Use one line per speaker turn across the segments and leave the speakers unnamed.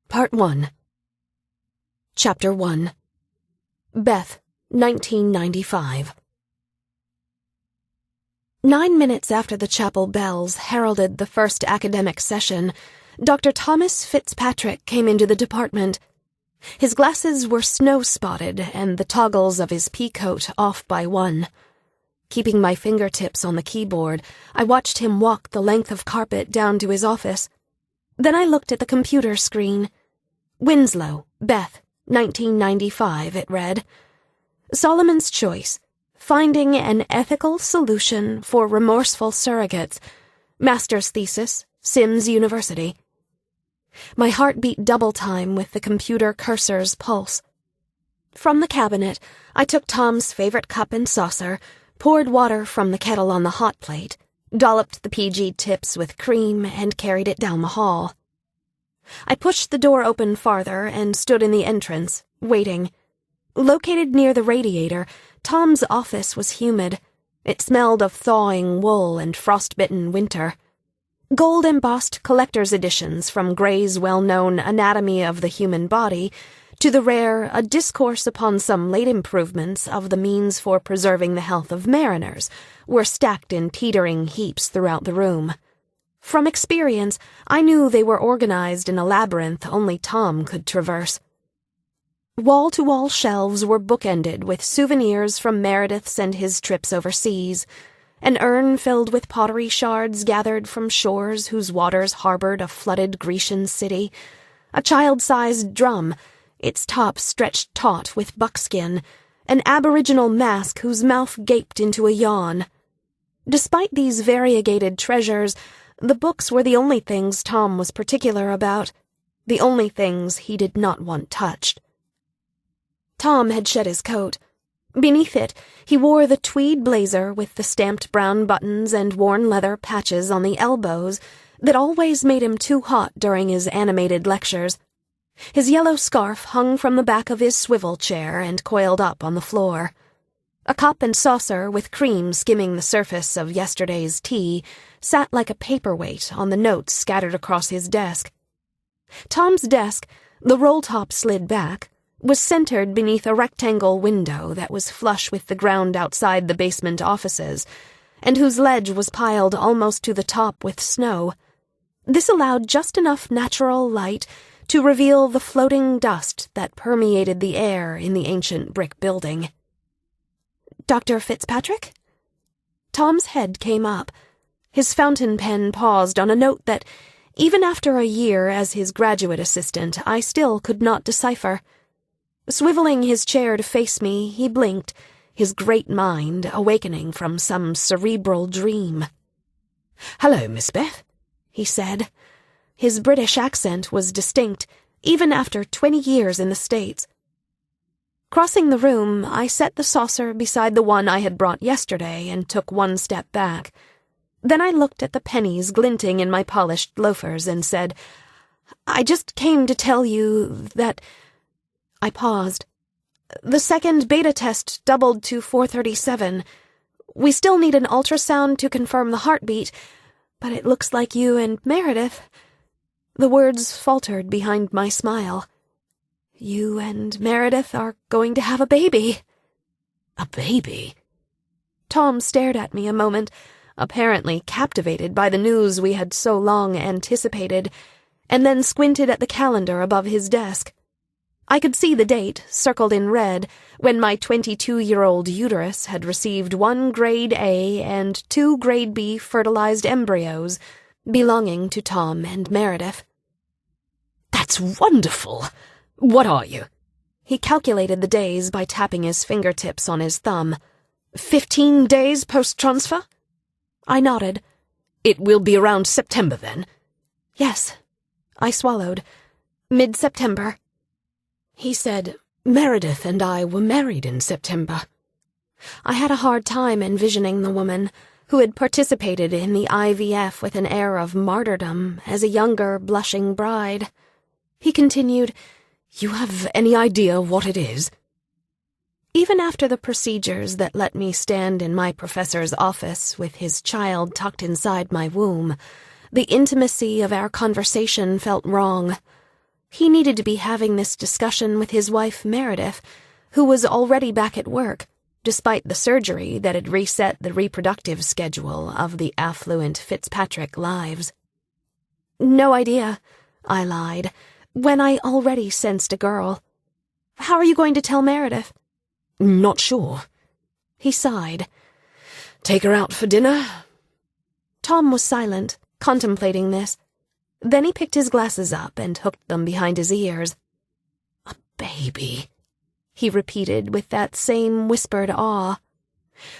Part 1. Chapter 1. Beth, 1995. 9 minutes after the chapel bells heralded the first academic session, Dr. Thomas Fitzpatrick came into the department. His glasses were snow-spotted and the toggles of his pea coat off by one. Keeping my fingertips on the keyboard, I watched him walk the length of carpet down to his office. Then I looked at the computer screen. Winslow, Beth, 1995, it read. Solomon's Choice, Finding an Ethical Solution for Remorseful Surrogates. Master's Thesis, Sims University. My heart beat double time with the computer cursor's pulse. From the cabinet, I took Tom's favorite cup and saucer, poured water from the kettle on the hot plate, dolloped the PG tips with cream, and carried it down the hall. I pushed the door open farther and stood in the entrance, waiting. Located near the radiator, Tom's office was humid. It smelled of thawing wool and frostbitten winter. Gold-embossed collector's editions from Gray's well-known Anatomy of the Human Body to the rare A Discourse upon Some Late Improvements of the Means for Preserving the Health of Mariners were stacked in teetering heaps throughout the room. From experience, I knew they were organized in a labyrinth only Tom could traverse. Wall-to-wall shelves were bookended with souvenirs from Meredith's and his trips overseas. An urn filled with pottery shards gathered from shores whose waters harbored a flooded Grecian city. A child-sized drum, its top stretched taut with buckskin. An aboriginal mask whose mouth gaped into a yawn. Despite these variegated treasures, the books were the only things Tom was particular about, the only things he did not want touched. Tom had shed his coat. Beneath it, he wore the tweed blazer with the stamped brown buttons and worn leather patches on the elbows that always made him too hot during his animated lectures. His yellow scarf hung from the back of his swivel chair and coiled up on the floor. A cup and saucer with cream skimming the surface of yesterday's tea sat like a paperweight on the notes scattered across his desk. Tom's desk, the roll-top slid back, was centered beneath a rectangle window that was flush with the ground outside the basement offices, and whose ledge was piled almost to the top with snow. This allowed just enough natural light to reveal the floating dust that permeated the air in the ancient brick building. Dr. Fitzpatrick? Tom's head came up. His fountain pen paused on a note that, even after a year as his graduate assistant, I still could not decipher. Swiveling his chair to face me, he blinked, his great mind awakening from some cerebral dream. "Hello, Miss Beth," he said. His British accent was distinct, even after 20 years in the States. Crossing the room, I set the saucer beside the one I had brought yesterday and took one step back. Then I looked at the pennies glinting in my polished loafers and said, "I just came to tell you that—" I paused. "The second beta test doubled to 437. We still need an ultrasound to confirm the heartbeat, but it looks like you and Meredith—" The words faltered behind my smile. "You and Meredith are going to have a baby." "A baby?" Tom stared at me a moment, apparently captivated by the news we had so long anticipated, and then squinted at the calendar above his desk. I could see the date, circled in red, when my 22-year-old uterus had received 1 grade A and 2 grade B fertilized embryos, belonging to Tom and Meredith. "That's wonderful! What are you?" He calculated the days by tapping his fingertips on his thumb. 15 days post-transfer? I nodded. "It will be around September, then?" "Yes." I swallowed. "Mid-September." He said, "Meredith and I were married in September." I had a hard time envisioning the woman who had participated in the IVF with an air of martyrdom as a younger, blushing bride. He continued, "You have any idea what it is?" Even after the procedures that let me stand in my professor's office with his child tucked inside my womb, the intimacy of our conversation felt wrong. He needed to be having this discussion with his wife Meredith, who was already back at work, despite the surgery that had reset the reproductive schedule of the affluent Fitzpatrick lives. "No idea," I lied, when I already sensed a girl. "How are you going to tell Meredith?"
"Not sure."
He sighed.
"Take her out for dinner?"
Tom was silent, contemplating this. Then he picked his glasses up and hooked them behind his ears.
"A baby,"
he repeated with that same whispered awe.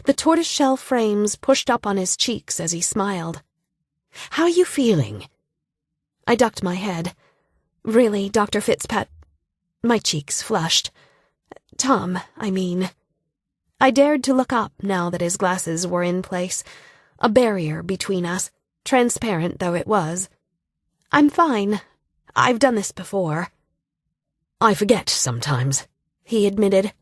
The tortoiseshell frames pushed up on his cheeks as he smiled.
"How are you feeling?"
I ducked my head. "Really, Dr. My cheeks flushed. "Tom, I mean." I dared to look up now that his glasses were in place, a barrier between us, transparent though it was. "I'm fine. I've done this before."
"I forget sometimes,"
he admitted.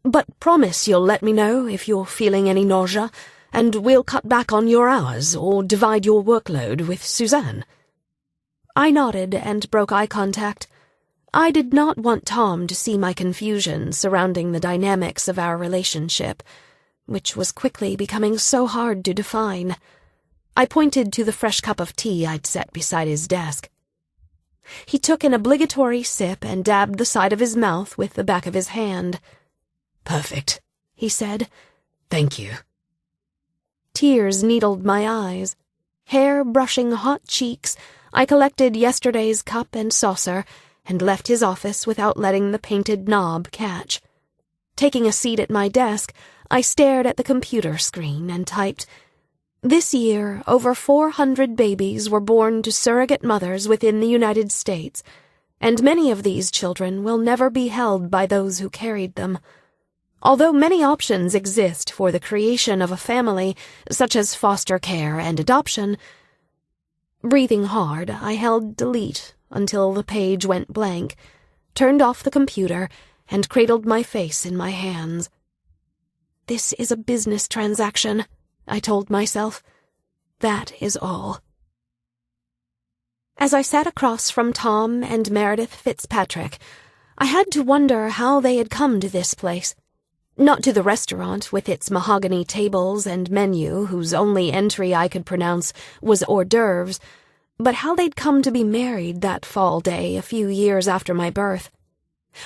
"But promise you'll let me know if you're feeling any nausea, and we'll cut back on your hours or divide your workload with Suzanne."
I nodded and broke eye contact. I did not want Tom to see my confusion surrounding the dynamics of our relationship, which was quickly becoming so hard to define. I pointed to the fresh cup of tea I'd set beside his desk. He took an obligatory sip and dabbed the side of his mouth with the back of his hand.
"Perfect,"
he said.
"Thank you."
Tears needled my eyes. Hair brushing hot cheeks, I collected yesterday's cup and saucer and left his office without letting the painted knob catch. Taking a seat at my desk, I stared at the computer screen and typed, "This year, over 400 babies were born to surrogate mothers within the United States, and many of these children will never be held by those who carried them. Although many options exist for the creation of a family, such as foster care and adoption." Breathing hard, I held delete until the page went blank, turned off the computer, and cradled my face in my hands. "This is a business transaction," I told myself. "That is all." As I sat across from Tom and Meredith Fitzpatrick, I had to wonder how they had come to this place. Not to the restaurant with its mahogany tables and menu whose only entry I could pronounce was hors d'oeuvres, but how they'd come to be married that fall day a few years after my birth.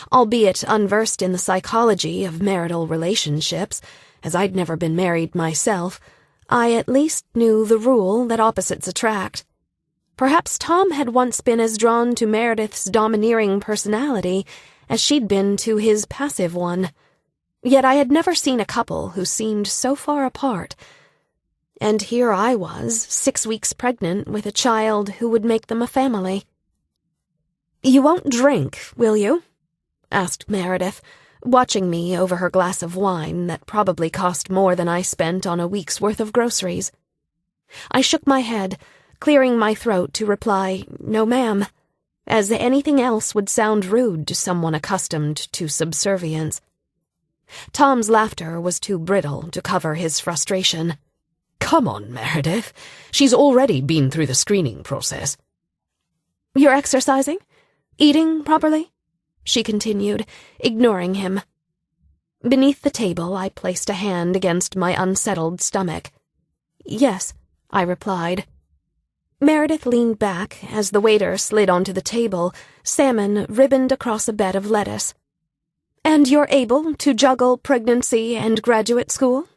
Albeit unversed in the psychology of marital relationships, as I'd never been married myself, I at least knew the rule that opposites attract. Perhaps Tom had once been as drawn to Meredith's domineering personality as she'd been to his passive one. Yet I had never seen a couple who seemed so far apart. And here I was, 6 weeks pregnant with a child who would make them a family. "You won't drink, will you?" asked Meredith, watching me over her glass of wine that probably cost more than I spent on a week's worth of groceries. I shook my head, clearing my throat to reply, "No, ma'am," as anything else would sound rude to someone accustomed to subservience. Tom's laughter was too brittle to cover his frustration.
"Come on, Meredith. She's already been through the screening process."
"You're exercising? Eating properly?" she continued, ignoring him. Beneath the table, I placed a hand against my unsettled stomach. "Yes," I replied. Meredith leaned back as the waiter slid onto the table, salmon ribboned across a bed of lettuce. "And you're able to juggle pregnancy and graduate school?"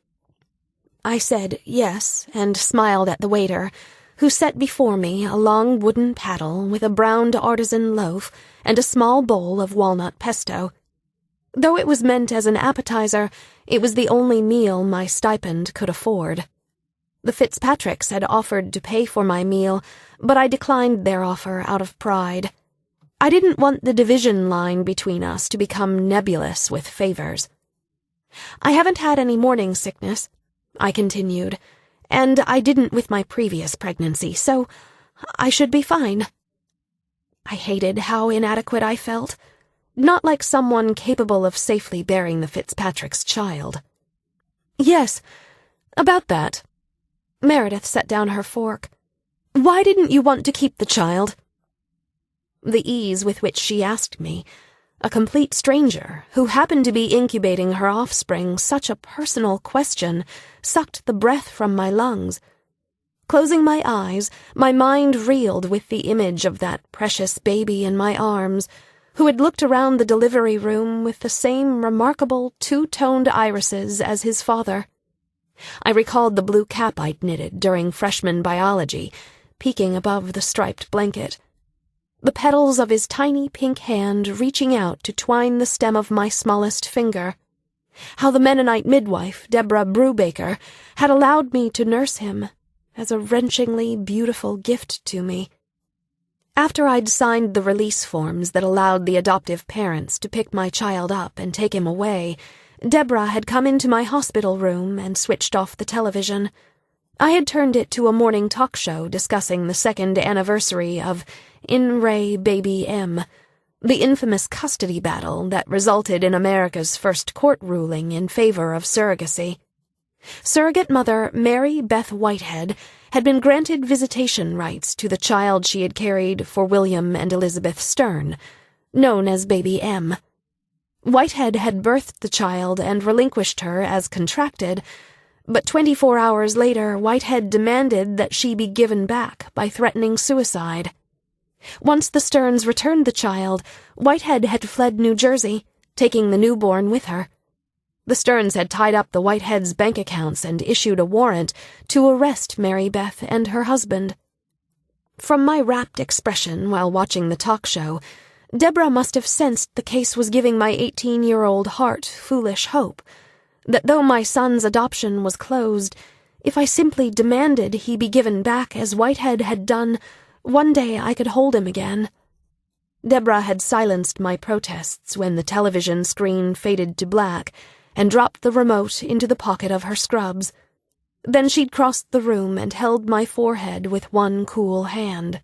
I said yes, and smiled at the waiter, who set before me a long wooden paddle with a browned artisan loaf and a small bowl of walnut pesto. Though it was meant as an appetizer, it was the only meal my stipend could afford. The Fitzpatricks had offered to pay for my meal, but I declined their offer out of pride. I didn't want the division line between us to become nebulous with favors. "I haven't had any morning sickness," I continued, "and I didn't with my previous pregnancy, so I should be fine." I hated how inadequate I felt, not like someone capable of safely bearing the Fitzpatrick's child. "Yes, about that." Meredith set down her fork. "Why didn't you want to keep the child?" The ease with which she asked me, a complete stranger who happened to be incubating her offspring, such a personal question, sucked the breath from my lungs. Closing my eyes, my mind reeled with the image of that precious baby in my arms, who had looked around the delivery room with the same remarkable two-toned irises as his father. I recalled the blue cap I'd knitted during freshman biology, peeking above the striped blanket. The petals of his tiny pink hand reaching out to twine the stem of my smallest finger. How the Mennonite midwife, Deborah Brubaker, had allowed me to nurse him as a wrenchingly beautiful gift to me. After I'd signed the release forms that allowed the adoptive parents to pick my child up and take him away, Deborah had come into my hospital room and switched off the television. I had turned it to a morning talk show discussing the second anniversary of In Re Baby M, the infamous custody battle that resulted in America's first court ruling in favor of surrogacy. Surrogate mother Mary Beth Whitehead had been granted visitation rights to the child she had carried for William and Elizabeth Stern, known as Baby M. Whitehead had birthed the child and relinquished her as contracted, but 24 hours later Whitehead demanded that she be given back by threatening suicide. Once the Sterns returned the child, Whitehead had fled New Jersey, taking the newborn with her. The Sterns had tied up the Whiteheads' bank accounts and issued a warrant to arrest Mary Beth and her husband. From my rapt expression while watching the talk show, Deborah must have sensed the case was giving my 18-year-old heart foolish hope, that though my son's adoption was closed, if I simply demanded he be given back as Whitehead had done, one day I could hold him again. Deborah had silenced my protests when the television screen faded to black and dropped the remote into the pocket of her scrubs. Then she'd crossed the room and held my forehead with one cool hand.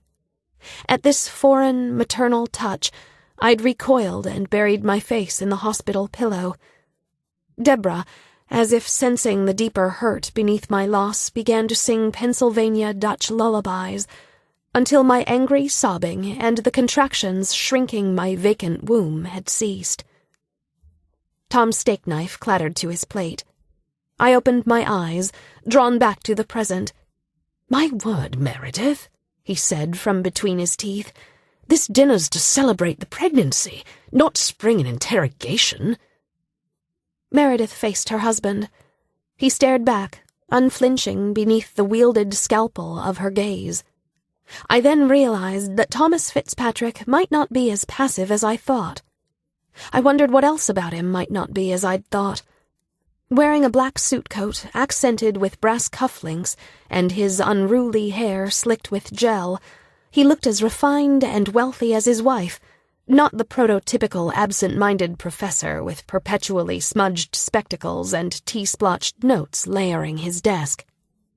At this foreign, maternal touch, I'd recoiled and buried my face in the hospital pillow. Deborah, as if sensing the deeper hurt beneath my loss, began to sing Pennsylvania Dutch lullabies, until my angry sobbing and the contractions shrinking my vacant womb had ceased. Tom's steak knife clattered to his plate. I opened my eyes, drawn back to the present.
"My word, Meredith," he said from between his teeth. "This dinner's to celebrate the pregnancy, not spring an interrogation."
Meredith faced her husband. He stared back, unflinching beneath the wielded scalpel of her gaze. I then realized that Thomas Fitzpatrick might not be as passive as I thought. I wondered what else about him might not be as I'd thought. Wearing a black suit coat accented with brass cufflinks and his unruly hair slicked with gel, he looked as refined and wealthy as his wife, not the prototypical absent-minded professor with perpetually smudged spectacles and tea-splotched notes layering his desk.